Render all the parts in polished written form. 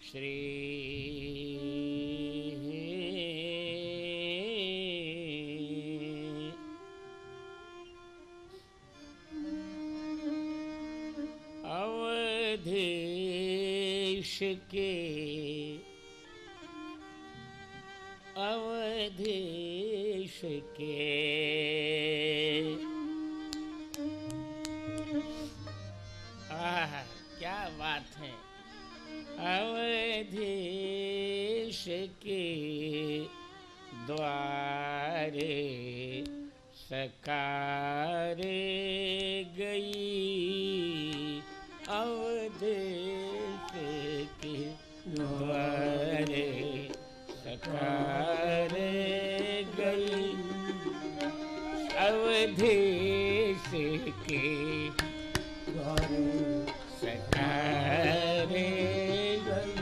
श्री अवधेश के अवधेश के क्या बात है। अवधेश के द्वारे सकारे गई, अवधेश के द्वारे सकारे गई, अवधेश के द्वारे सकारे गई,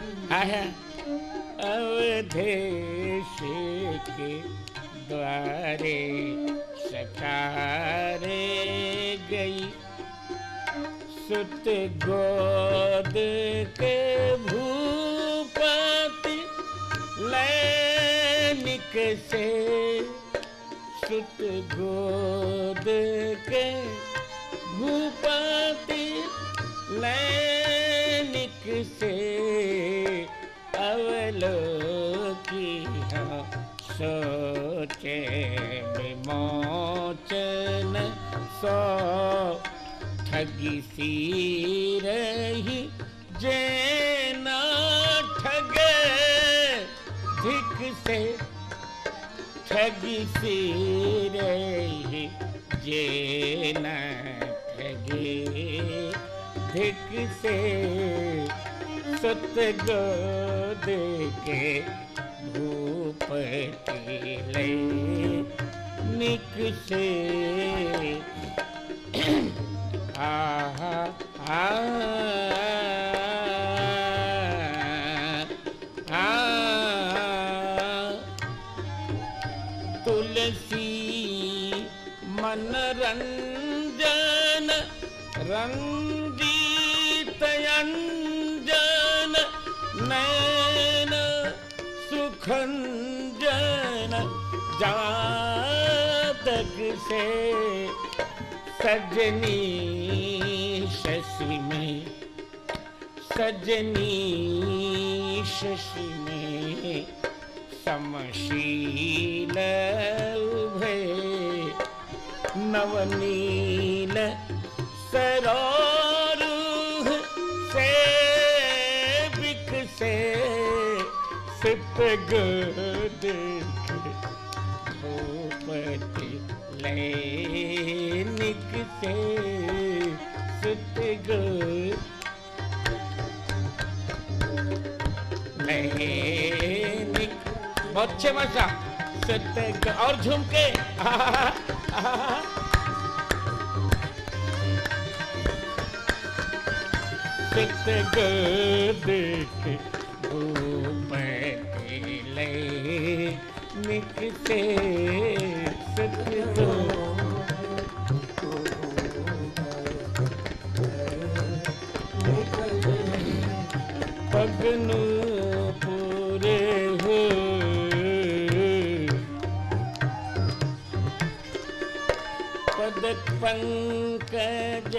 अवधेश के द्वारे सकारे गई, सुत गोद के भूपति लैनिक से, सुत गोद के भूपति लैनिक से, अवलोकिया सोचे विमोचन सो, ठगी सी रही जेना ठगे धिक से, ठगी सी रही जेना ठगे धिक से, सुत गोद के भूपति लैनिक से, तुलसी मनरंजन रंजीत अंजन, नैन सुखंजन जातक से, सजनी शशि में, सजनी शशि में समशील उभे, नवनील सरोरुह से बिकसे, सिप गोद भूपति लैनिक से, सुत गोद लैनिक। बहुत अच्छे मास्टर, सुत और झूम के सुत गोद के भूपति लैनिक से, सुत पगनु पूरे हो, पद पंकज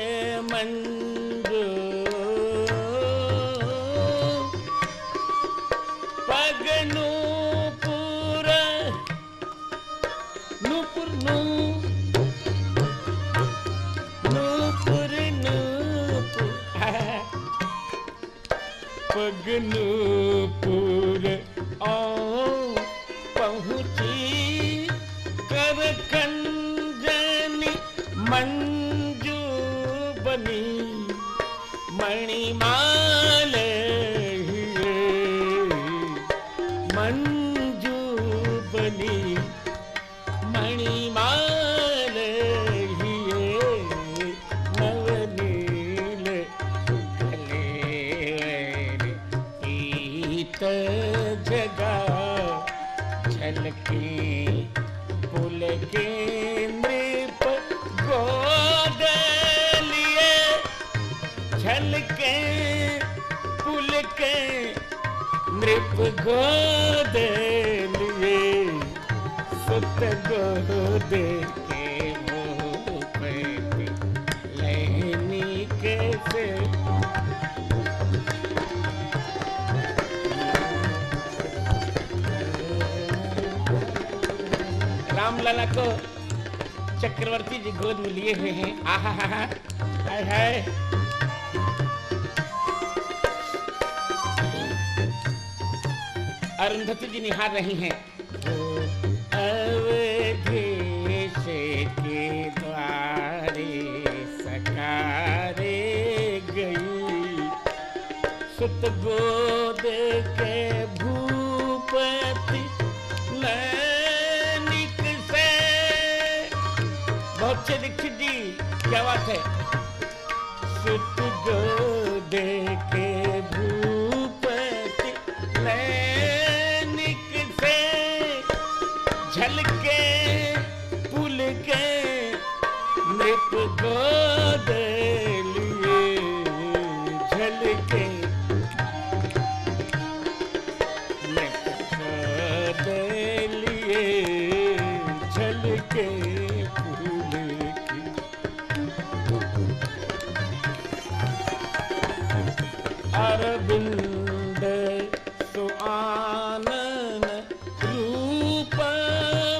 मंजू, पगनु पूर नूपुर नू, नूपुर नूपुर, पगनूपुर आओ पहुँची कर कंजनी, मंजू बनी मणिमाल, मंजू बनी मणिमाल, नवनील जगा झलके पुल के नृप गोद लिए, झलके पुल के नृप गोद लिए सुत गोद के भूपति लेनी कैसे। रामलला को चक्रवर्ती जी गोद में लिए हुए हैं। आहा हा हा हाय हाय। अरुंधति जी निहार रही हैं। अवधेश के द्वारे सकारे गई सुत गोद के भूपति नैनिक से। बहुत अच्छे दीक्षित जी, क्या बात है। सुत गोद के भूपति नैनिक से झलके पुल के नृप गोद लिए झलके नृप गोद लिए झलके पुल की। अरविंद सुआनन रूप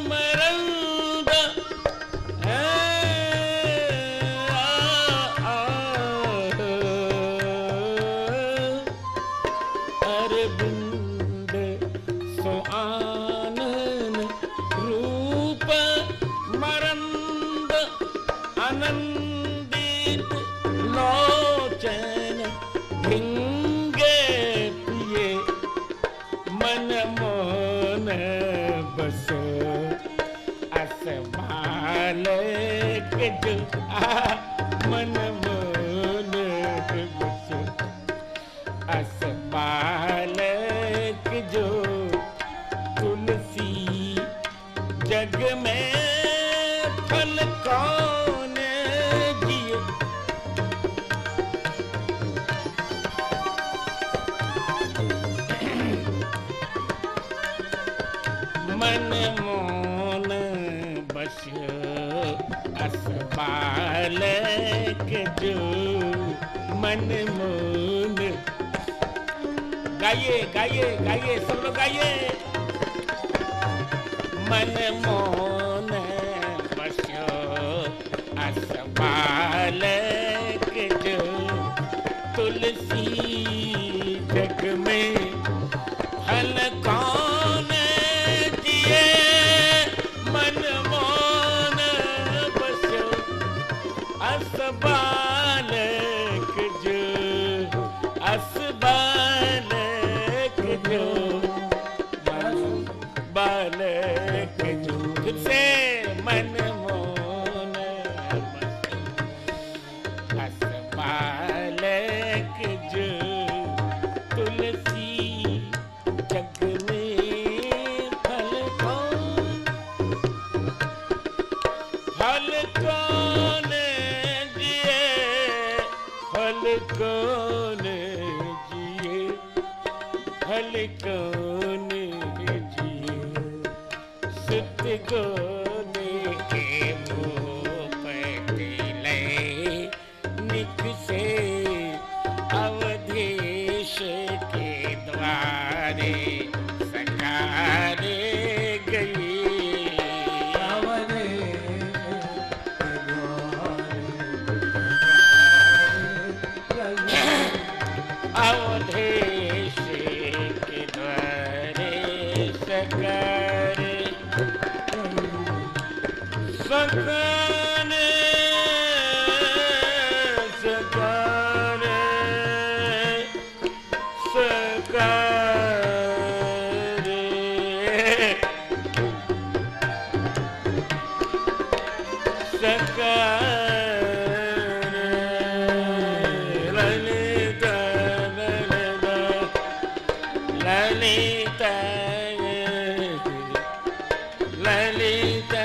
मरंद अरविंद सुआनन रूप मरंद आनंदित लोचन भिंगे पिए मन मोन बसो अस बालक जो मन मोन बसो अस बालक जो तुलसी जग में फल कौन जिए। मन मोन बस अस बालक जो मन मोन। गाइए गाइए गाइए सब लोग गाइए। मन मोन बस अस बालक जो तुलसी जग में फल कौन जिए। मन मोन बस अस बालक जो अस बालक जो बालक जो फिर से मन मोन बस अस बालक जो तुलसी जग में फल कौन जिए। फल कौन जिए फल कौन जिए। सुत गोद के भूपति लेनिक से अवधेश के द्वारे सकारे गई। अवधेश के द्वारे सकारे सकारे सकारे सकारे सकारे ललिता ललिता ललिता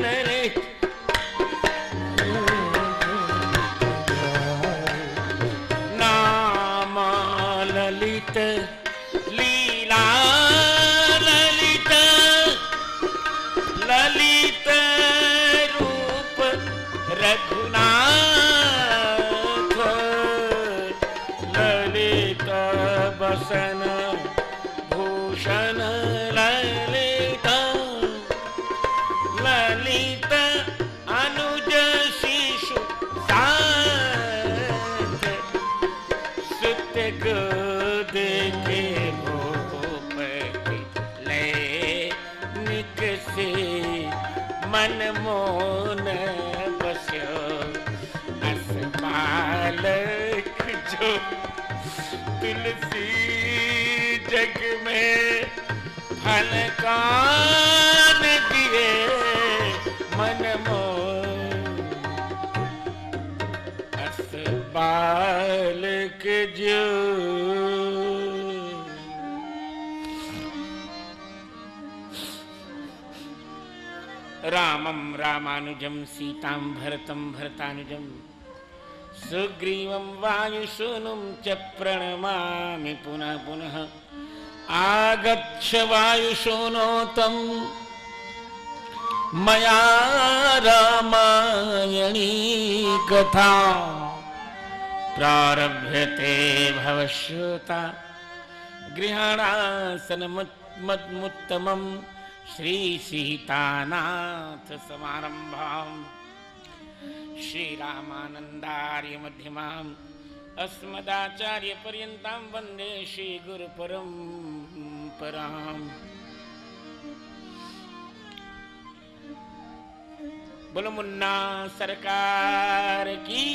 ललिता मन मोन बस्यो अस बालक जो तुलसी जग में फल कान दिए मन मोन अस बालक जो। रामं रामानुजं सीतां भरतं भरतानुजं सुग्रीवं वायुसूनुं च प्रणमामि पुनः पुनः। आगच्छ वायुसूनो तं मया रामायणी कथा प्रारभ्यते भवश्रुता गृहाणासनमुत्तमम् श्री सीतानाथ समारंभां श्रीरामानंदार्य मध्यमाम् अस्मदाचार्य पर्यन्तां वन्दे श्री गुरु परंपराम्। बोलो मुन्ना सरकार की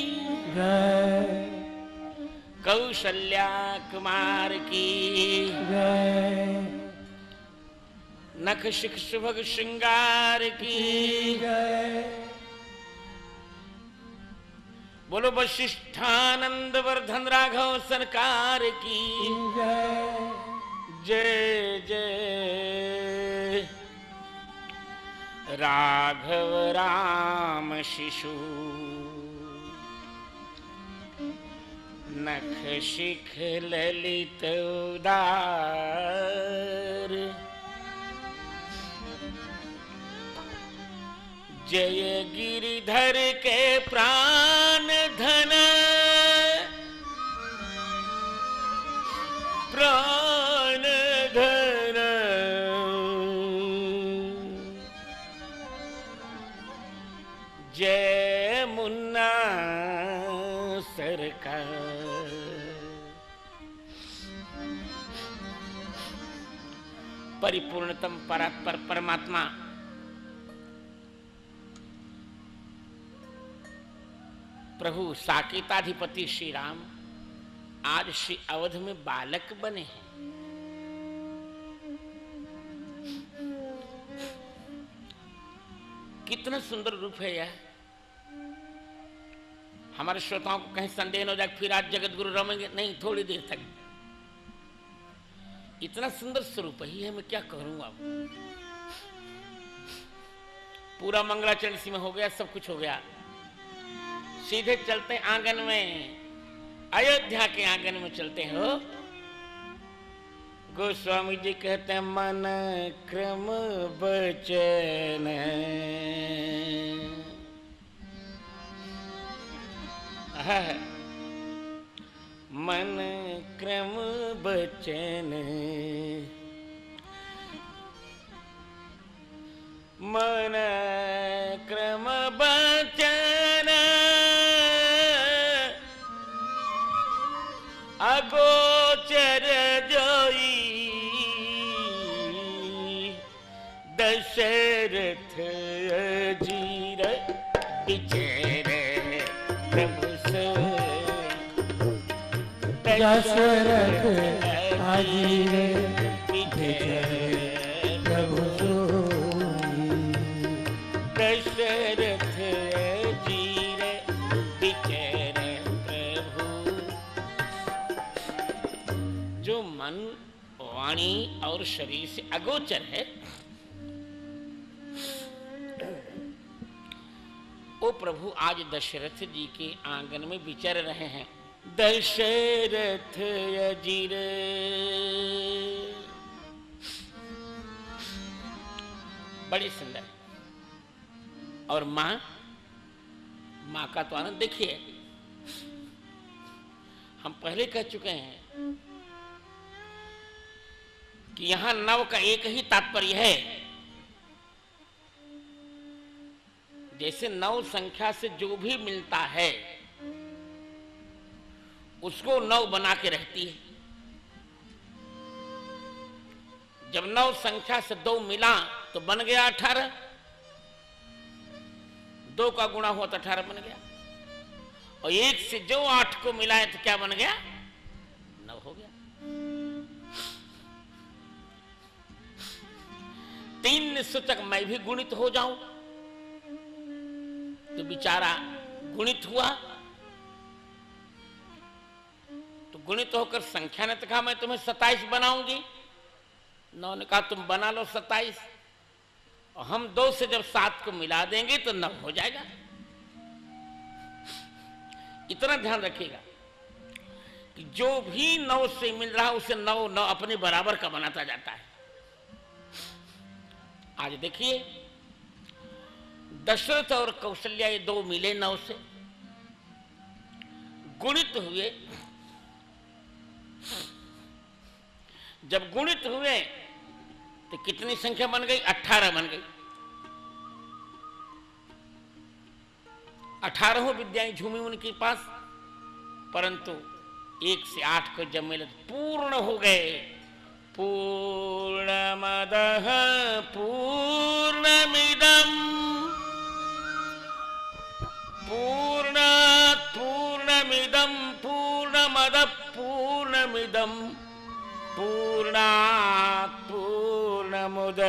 जय, कौशल्या कुमार की जय, नख शिख सुभग श्रृंगार की जय। बोलो वशिष्ठानंद वर्धन राघव सरकार की जय जय। राघव राम शिशु नख शिख ललित उदार जय गिरिधर के प्राण धन प्राण धन। जय मुन्ना सरकार। परिपूर्णतम परात्पर परमात्मा प्रभु साकेताधिपति श्री राम आज श्री अवध में बालक बने हैं। कितना सुंदर रूप है यह। हमारे श्रोताओं को कहीं संदेह न हो जाए फिर आज जगत गुरु रमेंगे, नहीं, थोड़ी देर तक। इतना सुंदर स्वरूप ही है, मैं क्या करूं अब। पूरा मंगलाचरण इसी में हो गया, सब कुछ हो गया। सीधे चलते आंगन में, अयोध्या के आंगन में चलते हो। गोस्वामी जी कहते हैं मन क्रम बचन मन क्रम बचन मन क्रम बचन अगोचर जोई दशरथ अजीर बिचर प्रभु दशरथ अजीर बिचर प्रभु दशरथ अजीर बिचर प्रभु। जो मन वाणी और शरीर से अगोचर है वो प्रभु आज दशरथ जी के आंगन में विचर रहे हैं। दशरथ अजीर बड़ी सुंदर। और मां का तो आनंद देखिए। हम पहले कह चुके हैं कि यहां नव का एक ही तात्पर्य है। जैसे 9 संख्या से जो भी मिलता है उसको 9 बना के रहती है। जब 9 संख्या से 2 मिला तो बन गया 18। 2 का गुणा हुआ तो 18 बन गया, और 1 से जो 8 को मिलाए तो क्या बन गया? 9 हो गया। 3 ने सोचा मैं भी गुणित हो जाऊं, तो बेचारा गुणित हुआ। तो गुणित होकर संख्या ने तो कहा मैं तुम्हें 27 बनाऊंगी। 9 ने कहा तुम बना लो 27, और हम 2 से जब 7 को मिला देंगे तो 9 हो जाएगा। इतना ध्यान रखिएगा कि जो भी 9 से मिल रहा है उसे 9 अपने बराबर का बनाता जाता है। आज देखिए दशरथ और कौशल्या ये 2 मिले 9 से, गुणित हुए। जब गुणित हुए तो कितनी संख्या बन गई? 18 बन गई। 18 विद्याएं झूमी उनके पास, परंतु 1 से 8 को जब मिले पूर्ण हो गए। पूर्णमदः पूर्णमिदम् पूर्णात् पूर्णमिदं पूर्णमदः पूर्णमिदं पूर्णात् पूर्णमुदच्यते।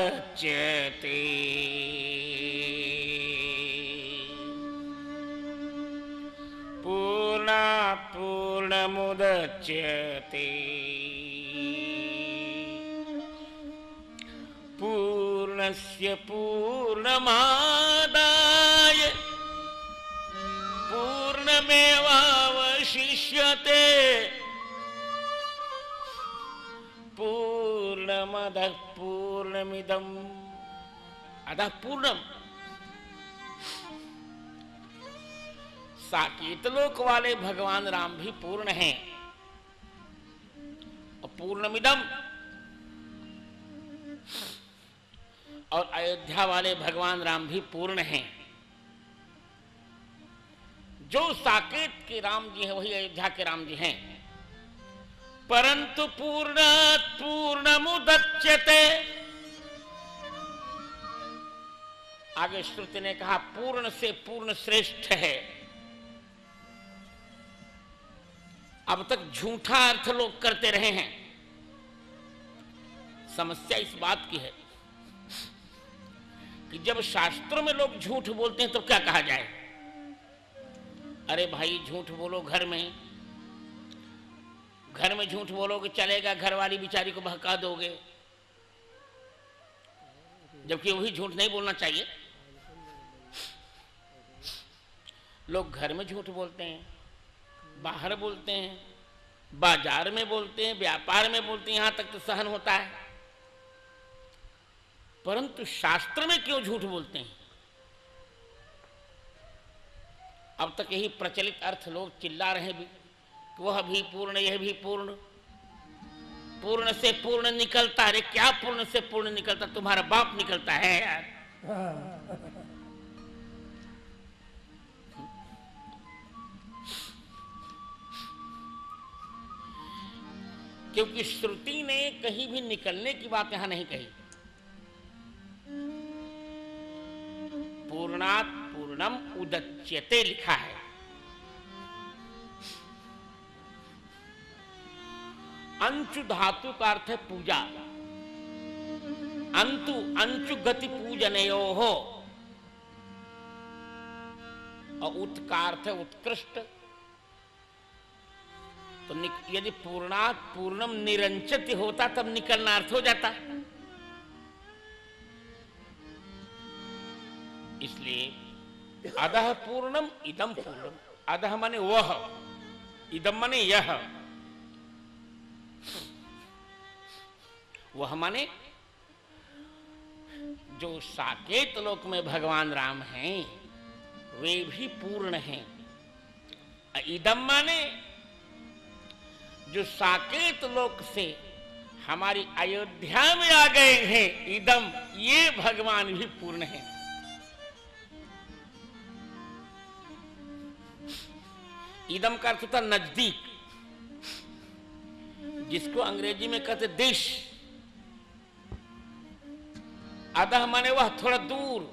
पूर्णात् पूर्णमुदच्यते। पूर्णस्य पूर्णमादाय पूर्णमेवावशिष्यते। पूर्णमदः पूर्णमिदं अतः पूर्णम। साकेत लोक वाले भगवान राम भी पूर्ण हैं, और पूर्णमिदम, और अयोध्या वाले भगवान राम भी पूर्ण हैं। जो साकेत के राम जी हैं वही अयोध्या के राम जी हैं। परंतु पूर्णात् पूर्णमुदच्यते। आगे श्रुति ने कहा पूर्ण से पूर्ण श्रेष्ठ है। अब तक झूठा अर्थ लोग करते रहे हैं। समस्या इस बात की है कि जब शास्त्रों में लोग झूठ बोलते हैं तो क्या कहा जाए? अरे भाई झूठ बोलो घर में झूठ बोलोगे चलेगा, घरवाली बिचारी को बहका दोगे, जबकि वही झूठ नहीं बोलना चाहिए। लोग घर में झूठ बोलते हैं, बाहर बोलते हैं, बाजार में बोलते हैं, व्यापार में बोलते हैं, यहां तक तो सहन होता है। परंतु शास्त्र में क्यों झूठ बोलते हैं? अब तक यही प्रचलित अर्थ लोग चिल्ला रहे हैं कि वह भी पूर्ण, यह भी पूर्ण, पूर्ण से पूर्ण निकलता। अरे क्या पूर्ण से पूर्ण निकलता? तुम्हारा बाप निकलता है यार। क्योंकि श्रुति ने कहीं भी निकलने की बात यहां नहीं कही। पूर्णात् पूर्णम उदच्यते लिखा है। अंचु धातु का अर्थ है पूजा। अंतु अंचु गति पूजनयो हो, और उत का अर्थ है उत्कृष्ट। तो यदि पूर्णात् पूर्णम निरंचति होता तब निकलना अर्थ हो जाता। इसलिए अधः पूर्णम इदम पूर्णम। अधः माने वह, इदम माने यह, वह माने जो साकेत लोक में भगवान राम हैं वे भी पूर्ण हैं। इदम माने जो साकेत लोक से हमारी अयोध्या में आ गए हैं, इदम, ये भगवान भी पूर्ण हैं। इदम का अर्थ होता नजदीक, जिसको अंग्रेजी में कहते देश। अधः माने वह थोड़ा दूर,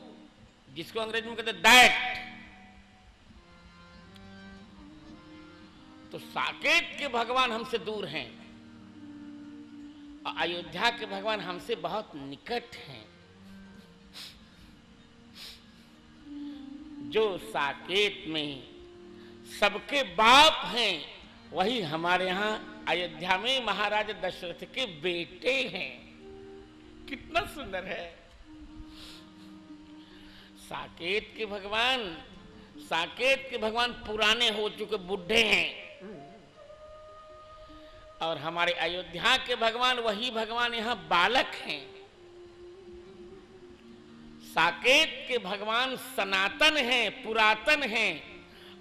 जिसको अंग्रेजी में कहते दैट। तो साकेत के भगवान हमसे दूर हैं और अयोध्या के भगवान हमसे बहुत निकट हैं। जो साकेत में सबके बाप हैं वही हमारे यहाँ अयोध्या में महाराज दशरथ के बेटे हैं। कितना सुंदर है। साकेत के भगवान पुराने हो चुके बुढ़े हैं और हमारे अयोध्या के भगवान वही भगवान यहाँ बालक हैं। साकेत के भगवान सनातन हैं, पुरातन हैं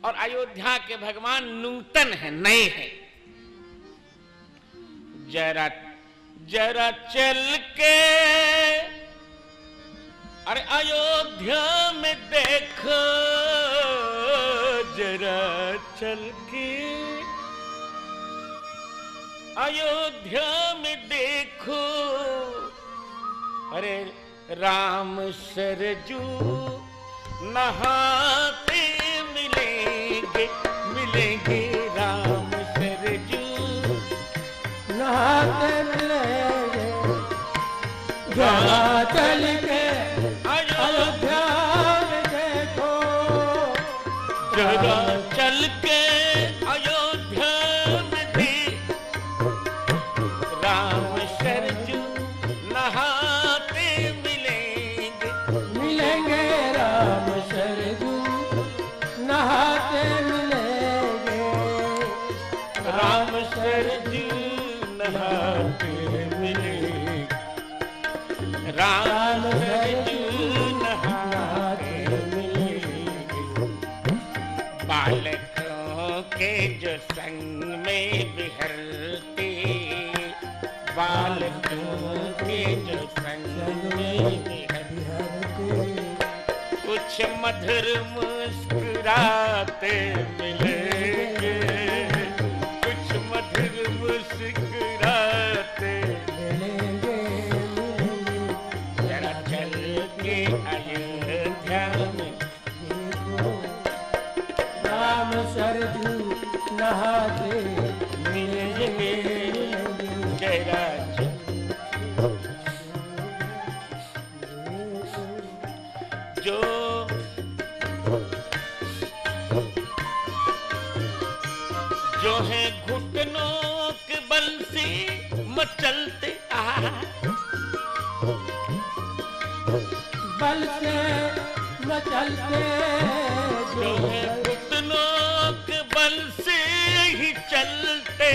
और अयोध्या के भगवान नूतन हैं, नए हैं। जरा जरा चल के अरे अयोध्या में देखो, जरा चल के अयोध्या में देखो, अरे राम सरजू नहाते मिलेंगे, मिलेंगे राम सरजू नहाते मिलेंगे। जरा चल के अयोध्या में देखो, जरा चल के अयोध्या में देखो, राम सरजू नहाते मिलेंगे, मिलेंगे राम सरजू नहाते मिलेंगे। राम सरजू नहाते मिलेंगे, राम सरजू नहाते मिलेंगे। बालकों के जो संग में विहरते, बालकों के जो संग में विहरते, कुछ मधुर मुस्कुराते मिलेंगे, कुछ मधुर मुस्कुराते मिलेंगे। जरा चल के अयोध्या में देखो, राम सरजू नहाते मिलेंगे। जरा जो जो है घुटनों के बल से मचलते बल से मचलते, जो है घुटनों के बल से ही चलते,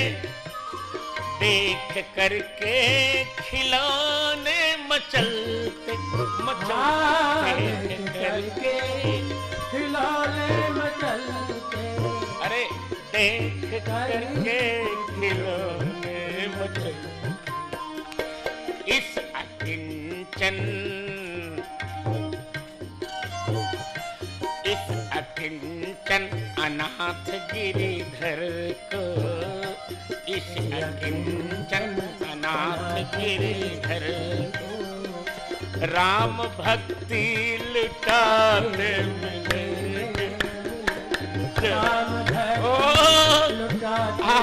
देख करके खिलौने मचलते, देख करके खिलौने मचलते। अरे देख करके खिलौने मचलते। इस अकिंचन, इस अकिंचन अनाथ गिरिधर को, इस अकिंचन अनाथ गिरिधर को राम भक्ति लुटाते मिलेंगे। राम भक्ति लुटाते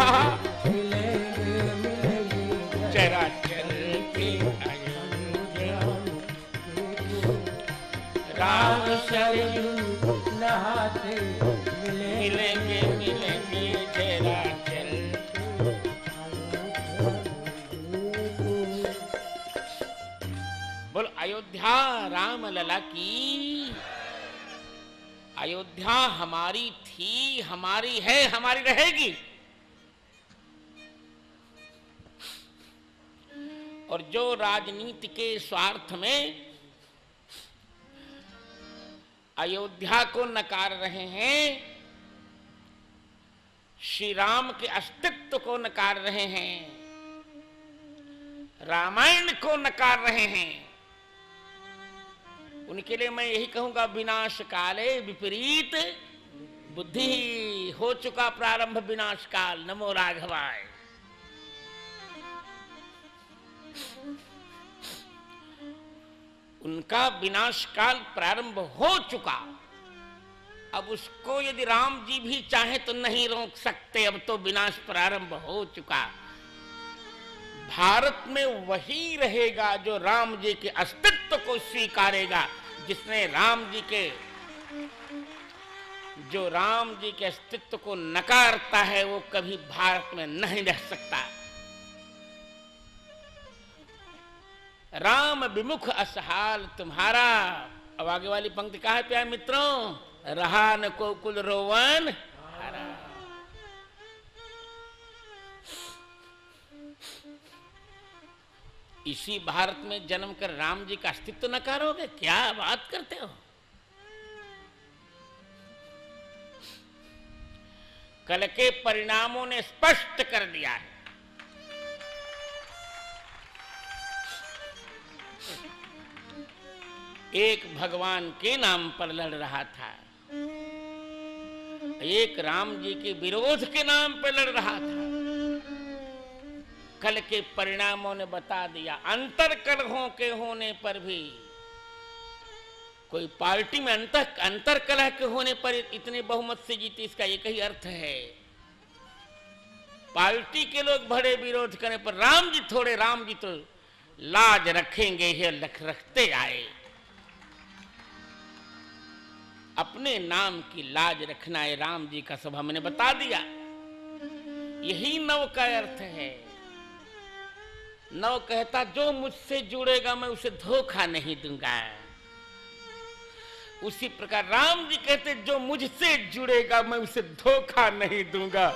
मिलेंगे, मिलेंगे। जरा चल के अयोध्या राम सरजू नहाते मिलेंगे, मिलेंगे। जरा चल बोल अयोध्या राम लला की। अयोध्या हमारी थी, हमारी है, हमारी रहेगी। और जो राजनीति के स्वार्थ में अयोध्या को नकार रहे हैं, श्री राम के अस्तित्व को नकार रहे हैं, रामायण को नकार रहे हैं, उनके लिए मैं यही कहूंगा, विनाश काले विपरीत बुद्धि, हो चुका प्रारंभ विनाश काल। नमो राघवाय। उनका विनाश काल प्रारंभ हो चुका। अब उसको यदि राम जी भी चाहे तो नहीं रोक सकते, अब तो विनाश प्रारंभ हो चुका। भारत में वही रहेगा जो राम जी के अस्तित्व को स्वीकारेगा। जिसने जो राम जी के अस्तित्व को नकारता है वो कभी भारत में नहीं रह सकता। राम विमुख असहाल तुम्हारा। अब आगे वाली पंक्ति कहा है प्यारे मित्रों, रहा न को कुल रोवन हरा। इसी भारत में जन्म कर राम जी का अस्तित्व नकारोगे? क्या बात करते हो। कल के परिणामों ने स्पष्ट कर दिया है। एक भगवान के नाम पर लड़ रहा था, एक राम जी के विरोध के नाम पर लड़ रहा था। कल के परिणामों ने बता दिया। अंतर कलहों के होने पर भी, कोई पार्टी में अंतर कलह के होने पर इतने बहुमत से जीती, इसका एक ही अर्थ है। पार्टी के लोग बड़े विरोध करने पर राम जी तो लाज रखेंगे, ये रखते आए। अपने नाम की लाज रखना है राम जी का स्वभाव, मैंने बता दिया। यही नव का अर्थ है। नव कहता जो मुझसे जुड़ेगा मैं उसे धोखा नहीं दूंगा। उसी प्रकार राम जी कहते जो मुझसे जुड़ेगा मैं उसे धोखा नहीं दूंगा।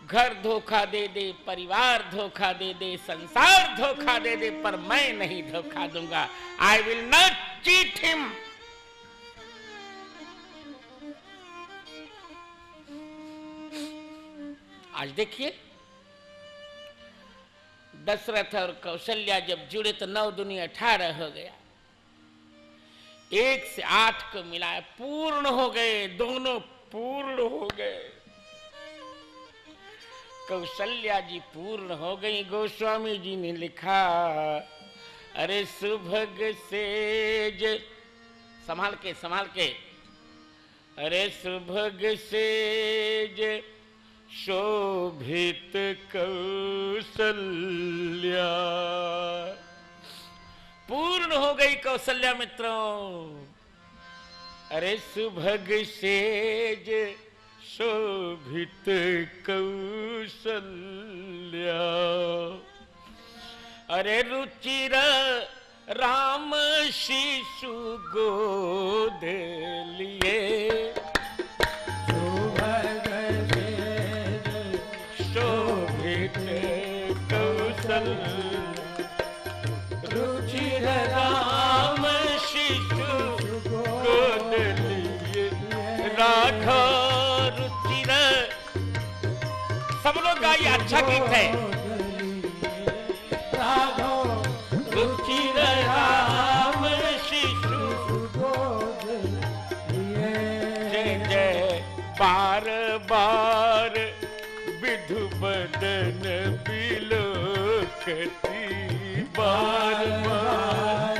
घर धोखा दे दे, परिवार धोखा दे दे, संसार धोखा दे दे, पर मैं नहीं धोखा दूंगा। I will not cheat him. आज देखिए, दशरथ और कौशल्या जब जुड़े तो 9 दूनी 18 हो गया। 1 से 8 को मिलाया, पूर्ण हो गए, दोनों पूर्ण हो गए। कौशल्या जी पूर्ण हो गई। गोस्वामी जी ने लिखा, अरे सुभग सेज, संभाल के, अरे सुभग सेज शोभित कौशल्या। पूर्ण हो गई कौशल्या मित्रों। अरे सुभग सेज शोभित कौशल्या। अरे रुचिर राम शिशु गोद लिए। शोभित कौशल्या। रुचिर राम शिशु गोद लिए। राघव रुचिर, सब लोग गाइए, अच्छा गीत है। रुचिर राम शिशु गोद लिए। जय जय बार बार विधु बदन बिलोकती। बार बार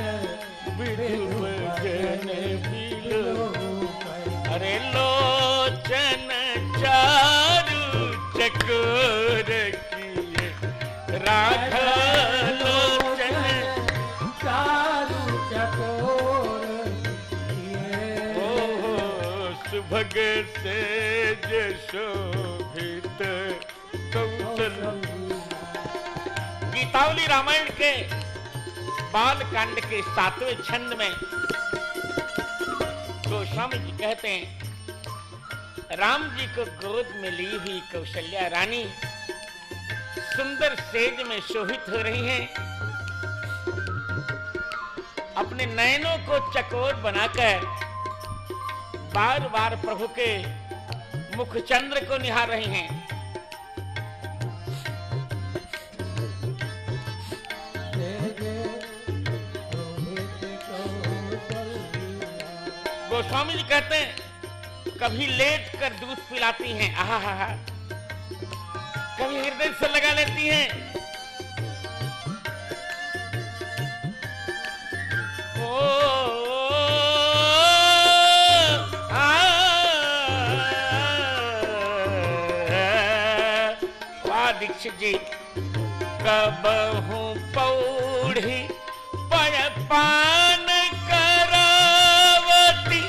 विधु बदन बिलोकती। अरे लोचन चारु चकोर किए। राघव लोचन चारु चकोर किए। ओ सुभग सेज शोभित कौशल्या। गीतावली रामायण के बाल कांड के 7वें छंद में गोस्वामी जी कहते हैं, राम जी को गोद में ली हुई कौशल्या रानी सुंदर सेज में शोभित हो रही हैं। अपने नयनों को चकोर बनाकर बार बार प्रभु के मुख चंद्र को निहार रही हैं। गोस्वामी जी कहते हैं, कभी लेट कर दूध पिलाती हैं, आहा हा हा, कभी हृदय से लगा लेती हैं। ओ दक्ष जी कबहू पौढ़ी पय पान करावती,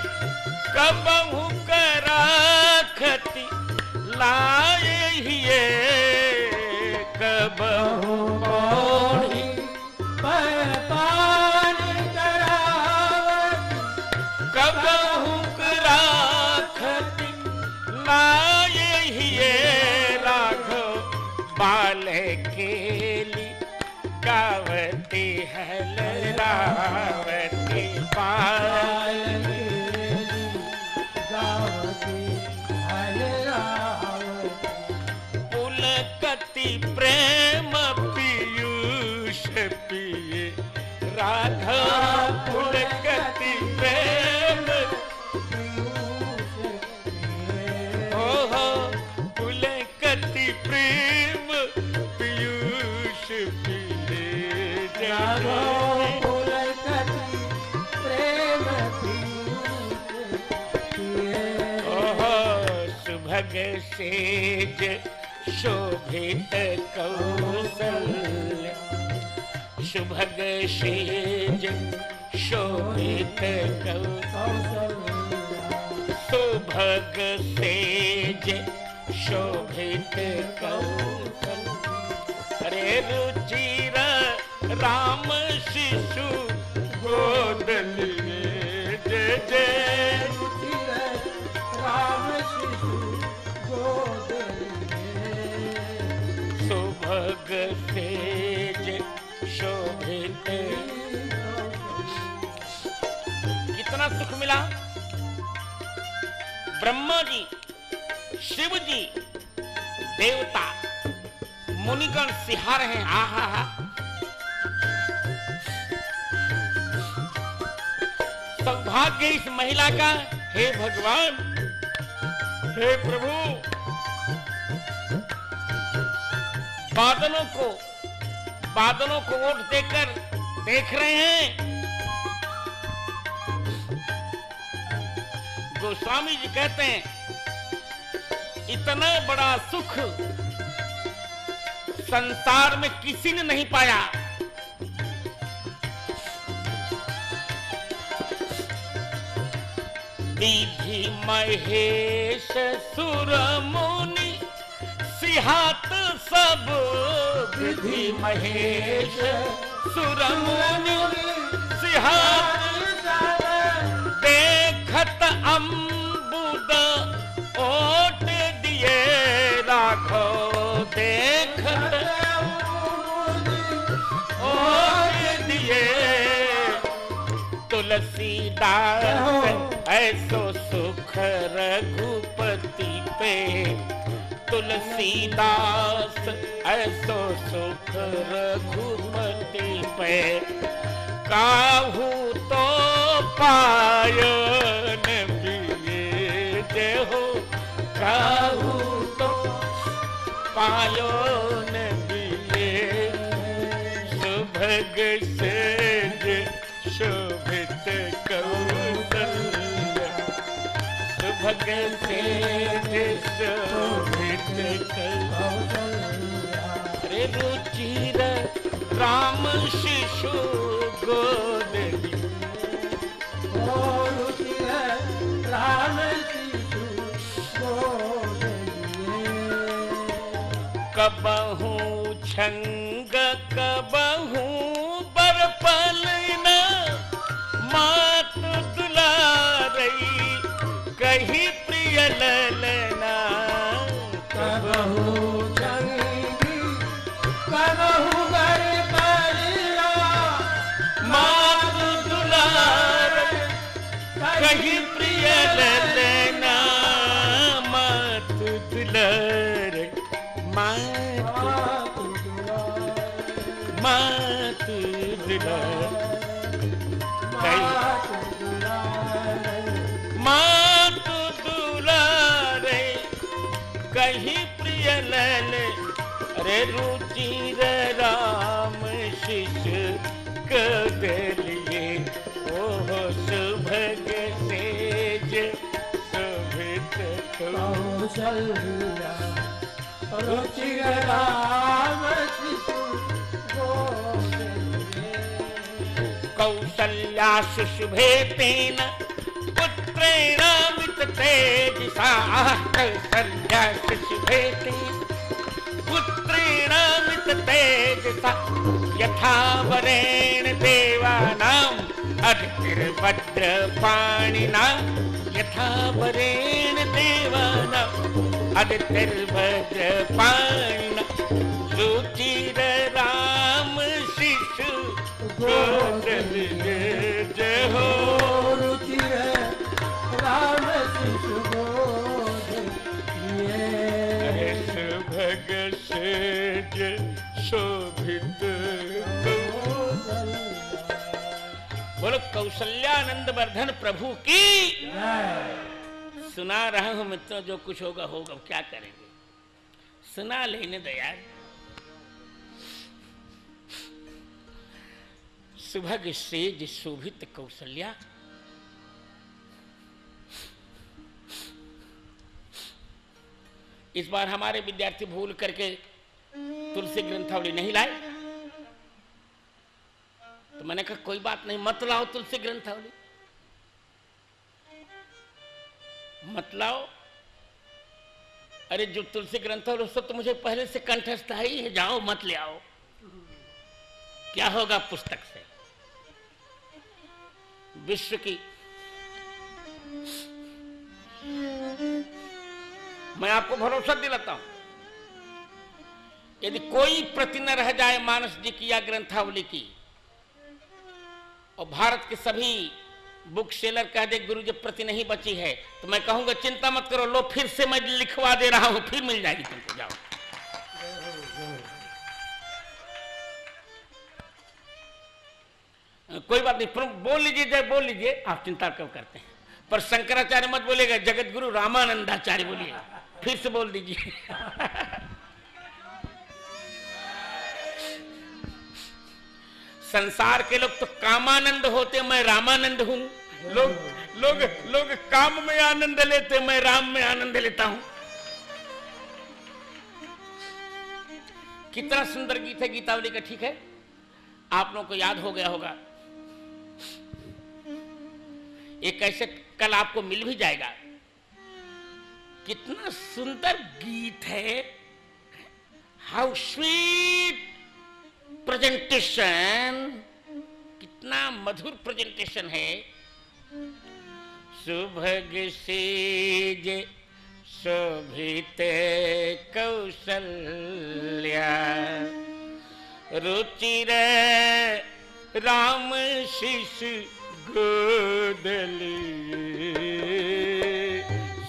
कबहू कराखती लाए हिये, कबहू पौढ़ी पय पान करावती, कबहू कराखती लाए हिये, राघव बाले केली गावती हलरावती पाल, गावती हलरावती, पुलकति प्रेम पीयूष पिए, राघव पुलकति प्रेम ओहो, पुलकति प्रेम पीयूष पिए, राघव पुलकति प्रेम पीयूष पिए, ओहो, सुभग सेज शोभित कौशल्य, सुभग सेज शोभित कौशल्य, सुभग सेज शोभित कौशल्य, अरे रुचिर राम शिशु गोद लिए, जय जय रुचिर राम शिशु गोद लिए, सुभग सेज शोभित। कितना सुख मिला। ब्रह्मा जी, शिव जी, देवता, मुनिगण सिहा रहे हैं, आहा हा। सौभाग्य इस महिला का, हे भगवान, हे प्रभु, बादलों को वोट देकर देख रहे हैं। गोस्वामी जी कहते हैं इतना बड़ा सुख संसार में किसी ने नहीं पाया। विधि महेश सुर मुनि सिहात सब, विधि महेश सुर मुनि सिहात देखत अम्बुद ओट दिए, राघव देखत ओट दिए, तुलसीदास ऐसो सुख रघुपति पे, तुलसीदास ऐसो सुख रघुपति पे, काहू तो पायन पिए, जय हो, काहू तो पायन पिए, सुभग सेज शोभित कौशल्य, सुभग सेज शोभित कौशल्य, अरे रुचिर राम शिशु गोद लिए, रुचिर राम शिशु गोद लिए, कबहू छंग कबहू बरपलन, मात दुलारई कही प्रिय ललना, कबहू चंगी कबहू बरपलना, मात दुलार कही प्रिय ललना, मात दुलार, मात दुलार, मात दुलारे कही प्रिय लले, अरे रुचिर राम शिशु कदलिए, ओह सुभग सेज शोभित कौशल्य, रुचिर राम कौसल्या शुशुभे तेन पुत्रेण मिततेजसा। कौसल्या शुशुभे तेन पुत्रेण मिततेजसा। यथा वरेण देवानां अदितिर्भद्रपाणिना। यथा वरेण देवानां अदितिर्भद्रपाणिना। रुचिर राम शिशु गोदल जय हो। रुचिर राम शिशु गोदल सुभग सेज शोभित। बोलो कौशल्यानंद वर्धन प्रभु की। सुना रहा हूं मित्रों, जो कुछ होगा होगा, क्या करेंगे, सुना लेने दया। सुभग सेज शोभित कौशल्या। इस बार हमारे विद्यार्थी भूल करके तुलसी ग्रंथावली नहीं लाए, तो मैंने कहा कोई बात नहीं, मत लाओ तुलसी ग्रंथावली, मत लाओ। अरे जो तुलसी ग्रंथावली उसको तो मुझे पहले से कंठस्थ ही है, जाओ मत ले आओ, क्या होगा पुस्तक से। विश्व की मैं आपको भरोसा दिलाता हूं, यदि कोई प्रति न रह जाए मानस जी की या ग्रंथावली की, और भारत के सभी बुक सेलर कह दे गुरु जब प्रति नहीं बची है, तो मैं कहूंगा चिंता मत करो, लो फिर से मैं लिखवा दे रहा हूं, फिर मिल जाएगी तुमको, जाओ। कोई बात नहीं, बोल लीजिए, जय बोल लीजिए, आप चिंता क्यों करते हैं। पर शंकराचार्य मत बोलेगा, जगत गुरु रामानंदाचार्य बोलिए, फिर से बोल दीजिए। संसार के लोग तो कामानंद होते, मैं रामानंद हूं। लोग लोग लोग काम में आनंद लेते, मैं राम में आनंद लेता हूं। कितना सुंदर गीत है गीतावली का, ठीक है, आप लोगों को याद हो गया होगा। एक कैसे कल आपको मिल भी जाएगा, कितना सुंदर गीत है, हाउ स्वीट प्रेजेंटेशन, कितना मधुर प्रेजेंटेशन है। सुभग सेज शोभित कौशल्या। रुचिर राम शिशु गोदल।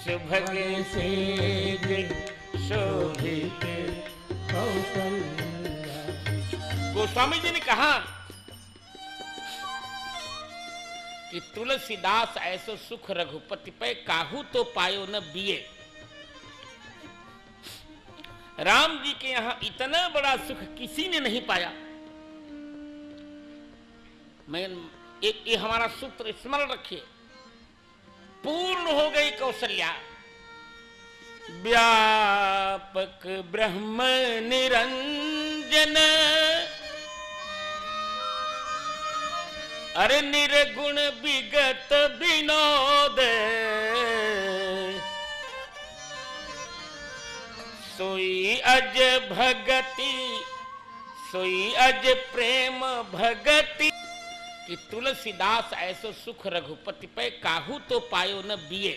सुभग सेज शोभित कौशल्या। गोस्वामी जी ने कहा कि तुलसीदास ऐसो सुख रघुपति पे काहू तो पायो न बिये। राम जी के यहां इतना बड़ा सुख किसी ने नहीं पाया। मैं ये हमारा सूत्र स्मरण रखिए, पूर्ण हो गई कौशल्या। व्यापक ब्रह्म निरंजन, अरे निर्गुण विगत विनोद। सोई अज भगति, सोई अज प्रेम भगति। कि तुलसीदास ऐसो सुख रघुपति पे काहू तो पायो न बिये।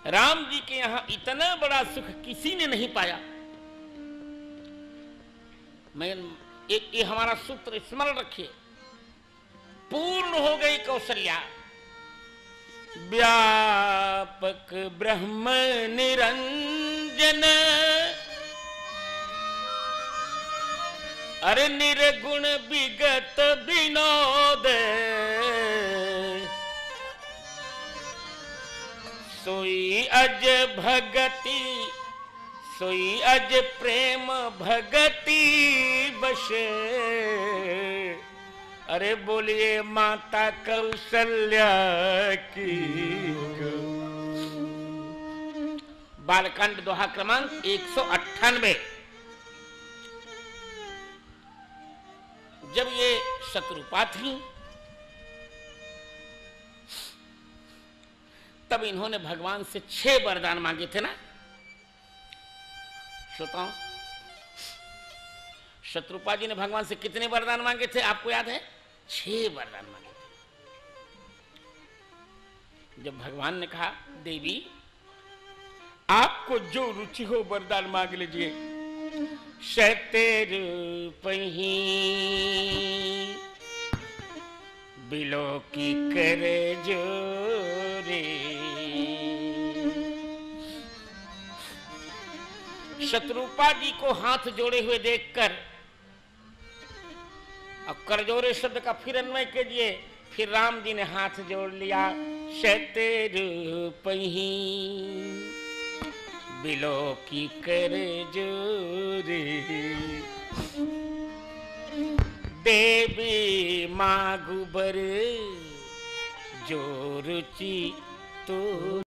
राम जी के यहां इतना बड़ा सुख किसी ने नहीं पाया। मैं ये हमारा सूत्र स्मरण रखिए, पूर्ण हो गई कौशल्या। व्यापक ब्रह्म निरंजन, अरे निर्गुण विगत विनोद। सोई अज भगति, सोई अज प्रेम भगति बसे। अरे बोलिए माता कौशल्या की। बालकांड दोहा क्रमांक 198। जब ये शत्रुपा थी तब इन्होंने भगवान से 6 वरदान मांगे थे ना श्रोताओं। शत्रुपा जी ने भगवान से कितने वरदान मांगे थे आपको याद है? 6 वरदान मांगे थे। जब भगवान ने कहा देवी आपको जो रुचि हो वरदान मांग लीजिए। शतेर पही बिलो की करे जोरे। शत्रुपा जी को हाथ जोड़े हुए देखकर अब करजोरे शब्द का फिर अन्वय कीजिए। फिर राम जी ने हाथ जोड़ लिया। शतेर पही बिलो की करे जोरे। देवी मागुबर जो रुचि तो